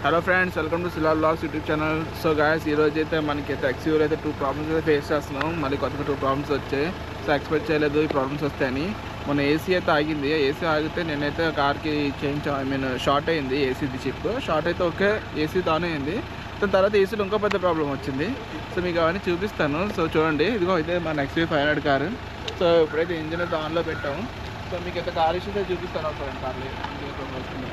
Hello friends, welcome to Sila vlogs YouTube channel. So guys, ఈరోజు అయితే మనకైతే ఎక్స్యూర్ అయితే 2 ప్రాబ్లమ్స్ అయితే ఫేస్ చేస్తున్నాం. మళ్ళీ కొత్తగా 2 ప్రాబ్లమ్స్ వచ్చాయి. సో ఎక్స్పెక్ట్ చేయలేదు ఈ ప్రాబ్లమ్స్ వస్తాయని. మొన్న ఏసీ అయితే ఆగింది. ఏసీ ఆగితే నేనైతే కార్కి షార్ట్ అయింది. ఏసీది చిప్ షార్ట్ అయితే ఓకే, ఏసీ ఆన్ అయింది. దాని తర్వాత ఏసీలో ఇంకో పెద్ద ప్రాబ్లం వచ్చింది. సో మీకు అవన్నీ చూపిస్తాను. సో చూడండి, ఇదిగో అయితే మన XUV 500 కారు. సో ఇప్పుడైతే ఇంజిన్ అయితే ఆన్లో పెట్టాము. సో మీకు అయితే కార్ ఇష్యూస్ అయితే చూపిస్తాను. ఒకసారి కార్లో వస్తుంది.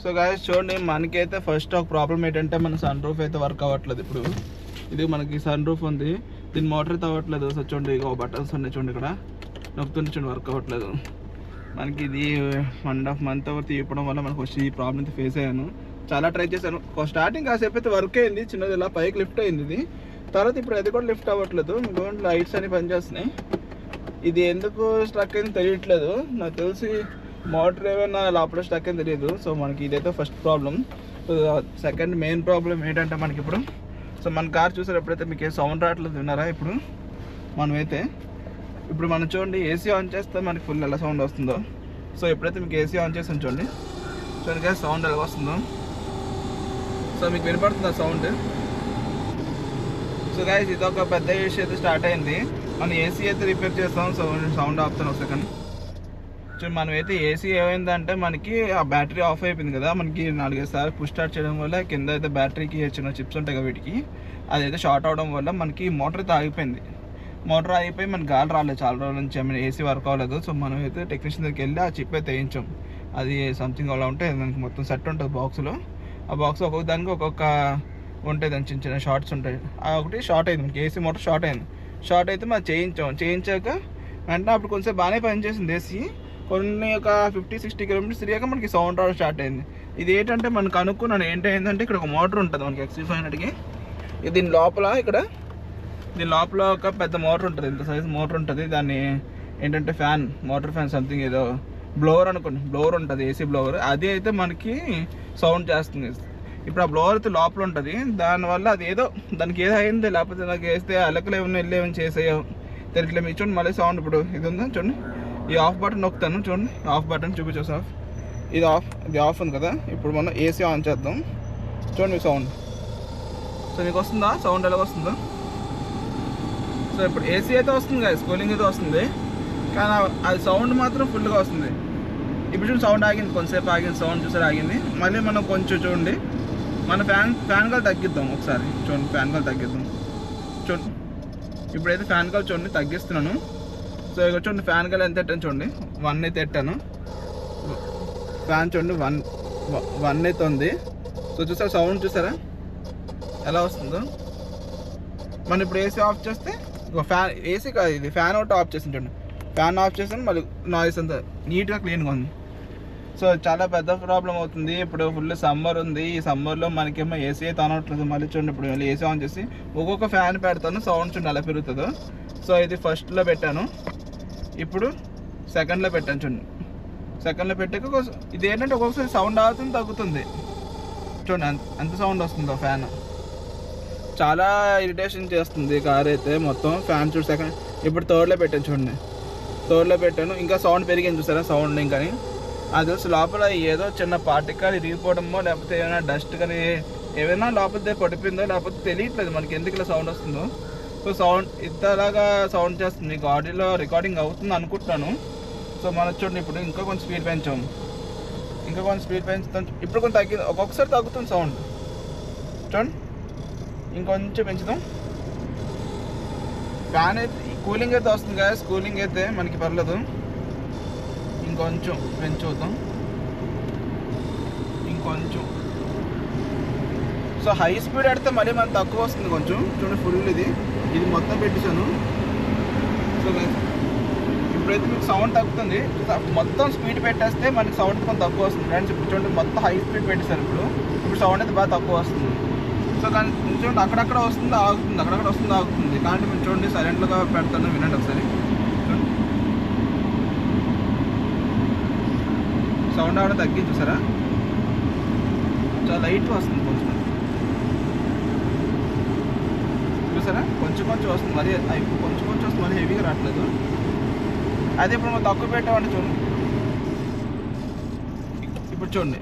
సో గాయస్ చూడండి, మనకైతే ఫస్ట్ ఒక ప్రాబ్లం ఏంటంటే మన సన్ రూఫ్ అయితే వర్క్ అవ్వట్లేదు. ఇప్పుడు ఇది మనకి సన్ రూఫ్ ఉంది, దీని మోటార్ అయితే అవ్వట్లేదు. సో చూడండి, ఇక బటన్స్ ఉన్నాయి చూడండి, ఇక్కడ నొక్కుతుంటే చూడండి వర్క్ అవ్వట్లేదు. మనకి ఇది 1.5 month తీయడం వల్ల మనకు వచ్చి ఈ ప్రాబ్లం అయితే ఫేస్ అయ్యాను. చాలా ట్రై చేశాను. స్టార్టింగ్ కాసేపు అయితే వర్క్ అయింది, చిన్నది ఇలా పైకి లిఫ్ట్ అయింది ఇది. తర్వాత ఇప్పుడు అది కూడా లిఫ్ట్ అవ్వట్లేదు. ఇంకోటి లైట్స్ అని పనిచేస్తున్నాయి. ఇది ఎందుకు స్ట్రక్ అయింది తెలియట్లేదు. నాకు తెలిసి మోటార్ ఏమైనా లోపల స్టక్ అని తెలియదు. సో మనకి ఇదైతే first problem. Second main problem ఏంటంటే మనకి ఇప్పుడు సో మన కార్ చూసారు, ఎప్పుడైతే మీకు ఏ సౌండ్ రావట్లేదు విన్నారా? మనమైతే ఇప్పుడు మనం చూడండి, ఏసీ ఆన్ చేస్తే మనకి ఫుల్ ఎలా సౌండ్ వస్తుందో. సో ఎప్పుడైతే మీకు ఏసీ ఆన్ చేసి చూడండి సౌండ్ ఎలా వస్తుందో. సో మీకు వినపడుతుంది ఆ సౌండ్. సో గైస్, ఇది ఒక పెద్ద ఇష్యూ అయితే స్టార్ట్ అయింది. మనం ఏసీ అయితే రిపేర్ చేస్తాం. సో సౌండ్ ఆపుతాను ఒక సెకండ్. మనమైతే ఏసీ ఏమైందంటే మనకి ఆ బ్యాటరీ ఆఫ్ అయిపోయింది కదా. మనకి 4-5 సార్లు పుష్ స్టార్ట్ చేయడం వల్ల కింద అయితే బ్యాటరీకి చిన్న చిప్స్ ఉంటాయి కదా, వీటికి అదైతే షార్ట్ అవడం వల్ల మనకి మోటార్ అయితే ఆగిపోయింది. మోటార్ ఆగిపోయి మనకి గాలి రాలేదు చాలా రోజుల నుంచి. ఏసీ వర్క్ అవ్వలేదు. సో మనం అయితే టెక్నీషియన్ దగ్గరికి వెళ్ళి ఆ చిప్ అయితే వేయించాం. అది సంథింగ్ అలా ఉంటే దానికి మొత్తం సెట్ ఉంటుంది బాక్స్లో. ఆ బాక్స్ ఒక్కొక్క దానికి ఒక్కొక్క ఉంటాయి, దాని చిన్న చిన్న షార్ట్స్ ఉంటాయి. ఒకటి షార్ట్ అయింది మనకి, ఏసీ మోటార్ షార్ట్ అయింది. షార్ట్ అయితే మనం చేయించాక వెంటనే అప్పుడు కొంచెం బాగానే పనిచేసింది ఏసీ. కొన్ని ఒక 50-60 కిలోమీటర్స్ తిరిగాక మనకి సౌండ్ రావడం స్టార్ట్ అయింది. ఇది ఏంటంటే మనకు అనుకున్నాను ఏంటంటే ఇక్కడ ఒక మోటార్ ఉంటుంది మనకి XUV 500కి. దీని లోపల ఒక పెద్ద మోటార్ ఉంటుంది, ఇంత సైజ్ మోటార్ ఉంటుంది. దాన్ని ఏంటంటే మోటార్ ఫ్యాన్ సంథింగ్ ఏదో బ్లోవర్ అనుకోండి, బ్లోవర్ ఉంటుంది, ఏసీ బ్లోవర్. అది అయితే మనకి సౌండ్ చేస్తుంది. ఇప్పుడు ఆ బ్లోవర్ అయితే లోపల ఉంటుంది. దానివల్ల అది దానికి ఏదో అయింది, లేకపోతే నాకు వేస్తే అలకలు ఏమైనా చేసాయో తెలియట్లేదు. మీరు చూడండి, మళ్ళీ సౌండ్ ఇప్పుడు ఇది ఉందా చూడండి. ఈ ఆఫ్ బటన్ నొక్కుతాను చూడండి, ఆఫ్ బటన్ చూపించేసి ఆఫ్. ఇది ఆఫ్ ఉంది కదా. ఇప్పుడు మనం ఏసీ ఆన్ చేద్దాం. చూడండి మీ సౌండ్. సో మీకు వస్తుందా సౌండ్? ఎలా వస్తుందో. సో ఇప్పుడు ఏసీ అయితే వస్తుంది కదా, కూలింగ్ అయితే వస్తుంది, కానీ అది సౌండ్ మాత్రం ఫుల్గా వస్తుంది. ఇప్పుడు చూడండి సౌండ్ ఆగింది, కొంతసేపు ఆగింది, సౌండ్ చూసారు ఆగింది. మళ్ళీ మనం కొంచెం చూడండి, మన ఫ్యాన్ గాలి తగ్గిద్దాం ఒకసారి. చూడండి ఫ్యాన్ గాలి తగ్గిద్దాం. చూడండి ఇప్పుడైతే ఫ్యాన్ గాలి చూడండి తగ్గిస్తున్నాను. సో ఇక చూడండి ఫ్యాన్ గాలి ఎంత ఎట్టాను చూడండి, 1 అయితే ఎట్టాను. ఫ్యాన్ చూడండి 1 అయితే ఉంది. సో చూసారా సౌండ్ చూసారా ఎలా వస్తుందో. మనం ఇప్పుడు ఏసీ ఆఫ్ చేస్తే ఏసీ కాదు ఇది ఫ్యాన్ ఒకటి ఆఫ్ చేసి చూడండి. ఫ్యాన్ ఆఫ్ చేస్తే మళ్ళీ నాయిస్ అంతా నీట్గా క్లీన్గా ఉంది. సో చాలా పెద్ద ప్రాబ్లం అవుతుంది. ఇప్పుడు ఫుల్ సమ్మర్ ఉంది. ఈ సమ్మర్లో మనకేమో ఏసీ అయితే ఆన్ అవ్వట్లేదు. మళ్ళీ చూడండి ఇప్పుడు మళ్ళీ ఏసీ ఆన్ చేసి ఒక్కొక్క ఫ్యాన్ పెడతాను, సౌండ్ చూడండి ఎలా పెరుగుతుందో. సో ఇది ఫస్ట్లో పెట్టాను, ఇప్పుడు సెకండ్లో పెట్టాను చూడండి. సెకండ్లో పెట్టాక ఇది ఏంటంటే ఒక్కొక్కసారి సౌండ్ ఆగుతుంది తగ్గుతుంది. చూడండి ఎంత సౌండ్ వస్తుందో. ఫ్యాన్ చాలా ఇరిటేషన్ చేస్తుంది కార్ అయితే మొత్తం. ఫ్యాన్ చూడు సెకండ్ ఇప్పుడు థర్డ్లో పెట్టాను చూడండి, థర్డ్లో పెట్టాను. ఇంకా సౌండ్ పెరిగింది చూసారా సౌండ్. ఇంకా అది తెలిసి లోపల ఏదో చిన్న పార్టికల్ ఇరిగిపోవడమో లేకపోతే ఏమైనా డస్ట్ కానీ ఏమైనా లోపల పడిపోయిందో లేకపోతే తెలియట్లేదు మనకి ఎందుకు ఇలా సౌండ్ వస్తుందో. సో సౌండ్ ఇంతలాగా సౌండ్ చేస్తుంది. ఆడియోలో రికార్డింగ్ అవుతుంది అనుకుంటున్నాను. సో మనం చూడండి ఇప్పుడు ఇంకా కొంచెం స్పీడ్ పెంచాము, ఇంకా కొంచెం స్పీడ్ పెంచుతాం. ఇప్పుడు కొంచెం తగ్గింది, ఒక్కొక్కసారి తగ్గుతుంది సౌండ్ చూడండి. ఇంకొంచెం పెంచుదాం. ఫ్యాన్ అయితే కూలింగ్ అయితే వస్తుంది కదా, కూలింగ్ అయితే మనకి పర్లేదు. ఇంకొంచెం పెంచుతాం, ఇంకొంచెం. సో హై స్పీడ్ పెడితే మళ్ళీ మనకు తక్కువ వస్తుంది కొంచెం. చూడండి ఫుల్ ఇది మొత్తం పెట్టేశాను. సో ఇప్పుడైతే మీకు సౌండ్ తగ్గుతుంది. మొత్తం స్పీడ్ పెట్టేస్తే మనకి సౌండ్ కొంచెం తక్కువ వస్తుంది ఫ్రెండ్స్. ఇప్పుడు చూడండి మొత్తం హై స్పీడ్ పెట్టేశారు. ఇప్పుడు సౌండ్ అయితే బాగా తక్కువ వస్తుంది. సో కానీ చూడండి అక్కడక్కడ వస్తుంది ఆగుతుంది, అక్కడక్కడ వస్తుంది ఆగుతుంది. కానీ మీరు చూడండి సైలెంట్గా పెడతాను, వినండి ఒకసారి. చూడండి సౌండ్ ఆవిడ తగ్గింది చూసారా, చాలా లైట్గా వస్తుంది కొంచెం. చూసారా కొంచెం కొంచెం వస్తుంది, మరి కొంచెం కొంచెం వస్తుంది, మరి హెవీగా రావట్లేదు. అదే ఇప్పుడు మనం తక్కువ పెట్టామంటే చూడండి, ఇప్పుడు చూడండి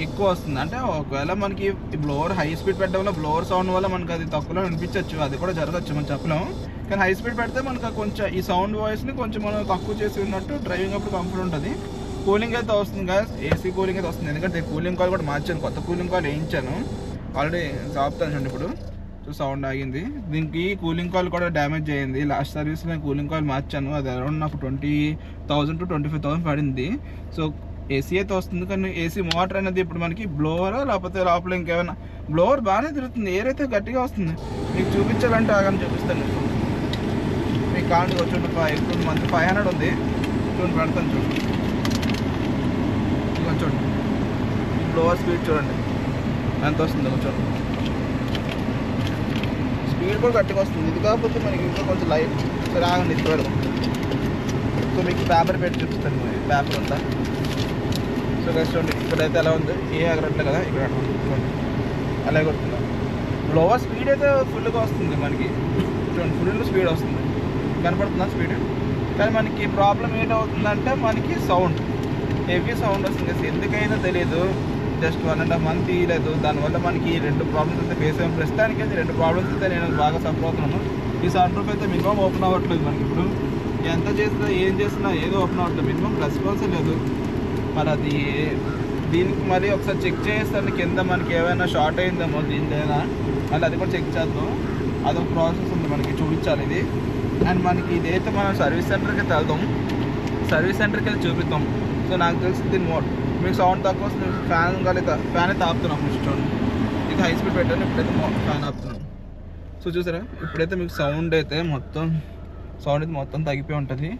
ఎక్కువ వస్తుంది. అంటే ఒకవేళ మనకి బ్లోవర్ హై స్పీడ్ పెట్టడం వల్ల బ్లోవర్ సౌండ్ వల్ల మనకి అది తక్కువలో వినిపించవచ్చు, అది కూడా జరగచ్చు, మనం చెప్పలేము. కానీ హై స్పీడ్ పెడితే మనకు కొంచెం ఈ సౌండ్ వాయిస్ని కొంచెం మనం తక్కువ చేసి ఉన్నట్టు డ్రైవింగ్ అప్పుడు కంఫర్ట్ ఉంటుంది. కూలింగ్ అయితే వస్తుంది కదా, ఏసీ కూలింగ్ అయితే వస్తుంది. ఎందుకంటే కూలింగ్ కాల్ కూడా మార్చాను, కొత్త కూలింగ్ కాల్ వేయించాను ఆల్రెడీ. ఆపుతాను చూడండి ఇప్పుడు. సో సౌండ్ ఆగింది. దీనికి కూలింగ్ కాల్ కూడా డ్యామేజ్ అయ్యింది. లాస్ట్ సర్వీస్లో నేను కూలింగ్ కాల్ మార్చాను, అది అరౌండ్ నాకు 20,000 to 25,000 పడింది. సో ఏసీ అయితే వస్తుంది, కానీ ఏసీ మోటార్ అనేది ఇప్పుడు మనకి బ్లోవర్ లేకపోతే లోపల ఇంకేమైనా. బ్లోవర్ బాగానే తిరుగుతుంది, ఎయిర్ అయితే గట్టిగా వస్తుంది. మీకు చూపించాలంటే ఆగని చూపిస్తాను. మీకు కాండి చూడండి, ఇప్పుడు మంత్ 500 ఉంది చూడండి, పెడతాను చూడండి. ఇక చూడండి బ్లోవర్ స్పీడ్ చూడండి ఎంత వస్తుందో చూడండి, స్పీడ్ కూడా గట్టిగా వస్తుంది. ఇది కాకపోతే మనకి ఇంకా కొంచెం లైట్. సరే ఆగండి ఇదివరకు. సో మీకు పేపర్ పెట్టి చూపిస్తాను, పేపర్ ఉందా. సో గైస్ చూడండి ఇక్కడైతే ఎలా ఉంది, ఏ ఎగరట్లే కదా, ఇక్కడ చూడండి అలా ఎగురుతుందా. బ్లోవర్ స్పీడ్ అయితే ఫుల్గా వస్తుంది మనకి చూడండి, ఫుల్ స్పీడ్ వస్తుంది, కనపడుతుందా స్పీడ్. కానీ మనకి ప్రాబ్లం ఏంటవుతుందంటే మనకి సౌండ్, హెవీ సౌండ్ వస్తుంది. ఎందుకైనా తెలియదు, జస్ట్ 1.5 month తీయలేదు. దానివల్ల మనకి 2 ప్రాబ్లమ్స్ అయితే ఫేస్ అయ్యాం. ప్రస్తుతానికి అయితే 2 ప్రాబ్లమ్స్ అయితే నేను బాగా సఫర్ అవుతున్నాను. ఈ సన్ రూఫ్ అయితే మినిమం ఓపెన్ అవ్వట్లేదు మనకి. ఇప్పుడు ఎంత చేసినా ఏం చేసినా ఏదో ఓపెన్ అవ్వట్లేదు, మినిమం రెస్పాన్సే లేదు. మరి అది దీనికి మరి ఒకసారి చెక్ చేస్తాను కింద మనకి ఏమైనా షార్ట్ అయిందేమో దీనిదైనా, మళ్ళీ అది కూడా చెక్ చేద్దాం. అదొక ప్రాసెస్ ఉంది మనకి, చూపించాలి ఇది. అండ్ మనకి ఇదైతే మనం సర్వీస్ సెంటర్కి అయితే వెళ్దాం, సర్వీస్ సెంటర్కి వెళ్ళి చూపిద్దాం. సో నాకు తెలిసి దీని మీకు సౌండ్ తక్కువ వస్తుంది. ఫ్యాన్ అయితే ఆపుతున్నాం ఫస్ట్ చూడండి. ఇది హై స్పీడ్ పెట్టాను, ఇప్పుడైతే ఫ్యాన్ ఆపుతున్నాం. సో చూసారా ఇప్పుడైతే మీకు సౌండ్ అయితే మొత్తం తగ్గిపోయి ఉంటుంది.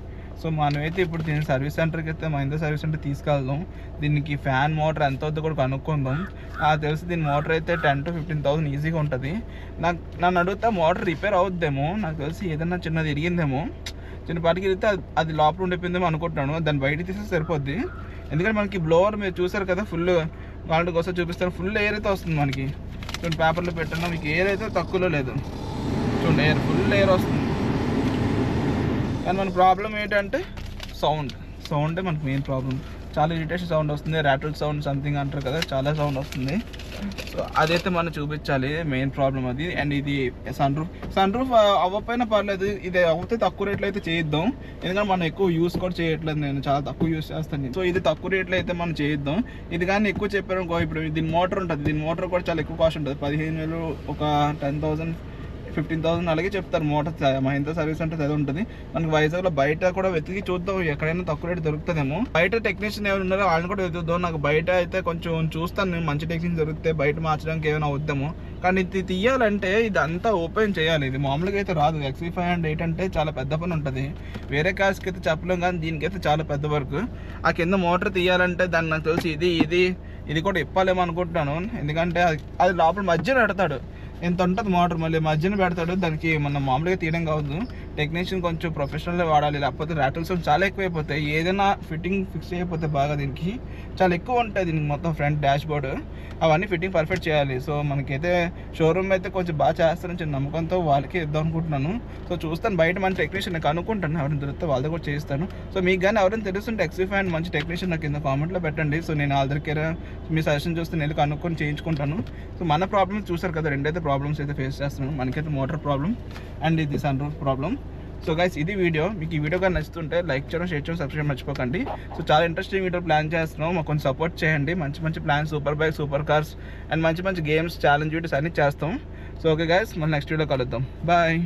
సో మనమైతే ఇప్పుడు దీన్ని సర్వీస్ సెంటర్కి అయితే మహీంద్రా సర్వీస్ సెంటర్ తీసుకెళ్దాం. దీనికి ఫ్యాన్ మోటార్ ఎంత అవుతుందో కూడా కనుక్కుందాం. తెలిసి దీని మోటార్ అయితే 10,000 to 15,000 ఈజీగా ఉంటుంది. నన్ను అడిగితే మోటార్ రిపేర్ అవుద్దేమో, నాకు తెలిసి ఏదైనా చిన్నది ఇరిగిందేమో, చిన్నపాటికి ఇరిగితే అది లోపల ఉండిపోయిందేమో అనుకుంటున్నాను. దాన్ని బయట తీస్తే సరిపోద్ది. ఎందుకంటే మనకి బ్లోవర్ మీరు చూసారు కదా, ఫుల్ వాళ్ళకి ఒకసారి చూపిస్తాను, ఫుల్ ఎయిర్ అయితే వస్తుంది మనకి. చూడండి పేపర్లో పెట్టాను, మీకు ఎయిర్ అయితే తక్కువలో లేదు చూడండి, ఫుల్ ఎయిర్ వస్తుంది. కానీ మన ప్రాబ్లం ఏంటంటే సౌండే మనకు మెయిన్ ప్రాబ్లం. చాలా ఇరిటేషన్ సౌండ్ వస్తుంది, ర్యాటిల్ సౌండ్ సంథింగ్ అంటారు కదా, చాలా సౌండ్ వస్తుంది. సో అదైతే మనం చూపించాలి, మెయిన్ ప్రాబ్లం అది. అండ్ ఇది సన్ రూఫ్ అవ్వకపోయినా పర్లేదు, ఇది అవ్వతే తక్కువ రేట్లో అయితే చేయిద్దాం. ఎందుకంటే మనం ఎక్కువ యూస్ కూడా చేయట్లేదు, నేను చాలా తక్కువ యూస్ చేస్తాను. సో ఇది తక్కువ రేట్లో అయితే మనం చేయిద్దాం. ఇది కానీ ఎక్కువ చెప్పారు అనుకో, ఇప్పుడు దీని మోటార్ ఉంటుంది, దీని మోటార్ కూడా చాలా ఎక్కువ కాస్ట్ ఉంటుంది. 15,000 ఒక 10,000 15,000 అలాగే చెప్తారు. మోటార్ మహీంద్రా సర్వీస్ సెంటర్ అది ఉంటుంది మనకి వైజాగ్లో. బయట కూడా వెతికి చూద్దాం, ఎక్కడైనా తక్కువ రేటు దొరుకుతుందేమో. బయట టెక్నీషియన్ ఎవరు ఉన్నారో వాళ్ళని కూడా వెతుకుదాం. నాకు బయట అయితే కొంచెం చూస్తాను, మంచి టెక్నీషియన్ దొరికితే బయట మార్చడానికి ఏమైనా అవుద్దామో. కానీ ఇది తీయాలంటే ఇది అంతా ఓపెన్ చేయాలి, ఇది మామూలుగా అయితే రాదు. XV508 అంటే చాలా పెద్ద పని ఉంటుంది, వేరే కార్స్కి అయితే చెప్పలేం, కానీ దీనికైతే చాలా పెద్ద వర్క్. ఆ కింద మోటార్ తీయాలంటే దాన్ని నాకు తెలిసి ఇది కూడా ఇప్పాలేమో అనుకుంటున్నాను. ఎందుకంటే అది లోపల మధ్యలో పెడతాడు, ఎంత ఉంటుంది మోటార్ మళ్ళీ మధ్యన పెడతాడు. దానికి మనం మామూలుగా తీయడం కావద్దు, టెక్నీషియన్ కొంచెం ప్రొఫెషనల్గా వాడాలి, లేకపోతే ర్యాటిల్ సౌండ్ చాలా ఎక్కువైపోతాయి. ఏదైనా ఫిక్స్ చేయకపోతే బాగా దీనికి చాలా ఎక్కువ ఉంటాయి. దీనికి మొత్తం ఫ్రంట్ డాష్ బోర్డ్ అవన్నీ ఫిట్టింగ్ పర్ఫెక్ట్ చేయాలి. సో మనకైతే షోరూమ్ అయితే కొంచెం బాగా చేస్తారని చిన్న నమ్మకంతో వాళ్ళకి ఇద్దాం అనుకుంటున్నాను. సో చూస్తాను, బయట మంచి టెక్నీషియన్ కనుక్కుంటాను, ఎవరైనా దొరికితే వాళ్ళ దగ్గర చేస్తాను. సో మీకు కానీ ఎవరైనా తెలుస్తుంటే XV5 మంచి టెక్నీషియన్ నాకు కింద కామెంట్లో పెట్టండి. సో నేను వాళ్ళ దగ్గర మీ సజెషన్ చూస్తే నేను కనుక్కొని చేయించుకుంటాను. సో మన ప్రాబ్లమ్స్ చూసారు కదా, రెండైతే ప్రాబ్లమ్స్ అయితే ఫేస్ చేస్తున్నాను. మనకైతే మోటార్ ప్రాబ్లం అండ్ ఇది sunroof problem. So guys ఇది వీడియో. మీకు ఈ వీడియో కానీ నచ్చుతుంటే లైక్ చేయడం, షేర్ చేయడం, సబ్స్క్రైబ్ మర్చిపోకండి. సో చాలా ఇంట్రెస్టింగ్ వీడియో ప్లాన్ చేస్తున్నాం, మాకు కొంచెం సపోర్ట్ చేయండి. మంచి plans, super bike, super cars and మంచి గేమ్స్, ఛాలెంజ్ వీడియోస్ అన్నీ చేస్తాం. సో ఓకే గైస్, మళ్ళీ నెక్స్ట్ వీడియో కలుద్దాం. బాయ్.